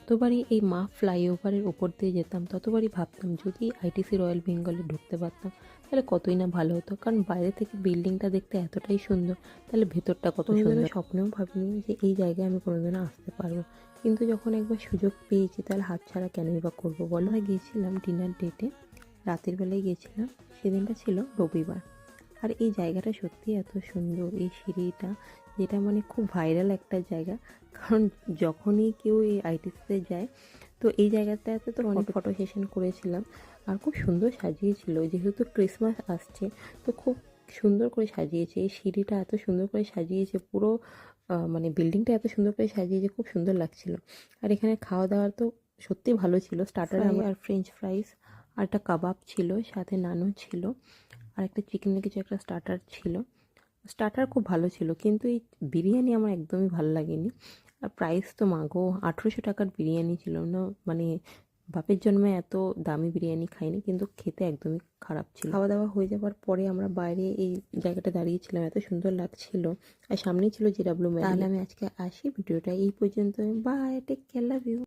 যতবারই এই মা ফ্লাইওভারের ওপর দিয়ে যেতাম ততবারই ভাবতাম যদি আইটিসি রয়্যাল বেঙ্গলে ঢুকতে পারতাম তাহলে কতই না ভালো হতো। কারণ বাইরে থেকে বিল্ডিংটা দেখতে এতটাই সুন্দর, তাহলে ভেতরটা কত সুন্দর। স্বপ্নেও ভাবিনি যে এই জায়গায় আমি কোনোদিনও আসতে পারবো, কিন্তু যখন একবার সুযোগ পেয়েছি তাহলে হাতছাড়া কেনই বা করবো বলো। আমরা গিয়েছিলাম ডিনার ডেটে, রাতের বেলায় গিয়েছিলাম, সেদিনটা ছিল রবিবার। আর এই জায়গাটা সত্যিই এত সুন্দর, এই সিঁড়িটা, যেটা মানে খুব ভাইরাল একটা জায়গা। কারণ যখনই কেউ এই আইটিসিতে যায় তো এই জায়গাটাতে তো অনেক ফটো সেশন করেছিলাম। আর খুব সুন্দর সাজিয়েছিল, যেহেতু ক্রিসমাস আসছে তো খুব সুন্দর করে সাজিয়েছে। এই সিঁড়িটা এত সুন্দর করে সাজিয়েছে, পুরো মানে বিল্ডিংটা এত সুন্দর করে সাজিয়েছে, খুব সুন্দর লাগছিল। আর এখানে খাওয়া দাওয়া তো সত্যি ভালো ছিল। স্টার্টার আর ফ্রেঞ্চ ফ্রাইস আর একটা কাবাব ছিল, সাথে নানও ছিল, আর একটা চিকেনের কিছু একটা স্টার্টার ছিল। স্টার্টার খুব ভালো ছিল, কিন্তু এই বিরিয়ানি আমার একদমই ভালো লাগেনি। আর প্রাইস তো মাগো, 1800 টাকার বিরিয়ানি ছিল না, মানে বাপের জন্মে এত দামি বিরিয়ানি খাইনি, কিন্তু খেতে একদমই খারাপ ছিল। খাওয়া দাওয়া হয়ে যাওয়ার পরে আমরা বাইরে এই জায়গাটা দাঁড়িয়েছিলাম, এত সুন্দর লাগছিল। আর সামনেই ছিল JW ম্যারেজ। তাহলে আমি আজকে আসি, ভিডিওটা এই পর্যন্ত। Bye, take care, love you.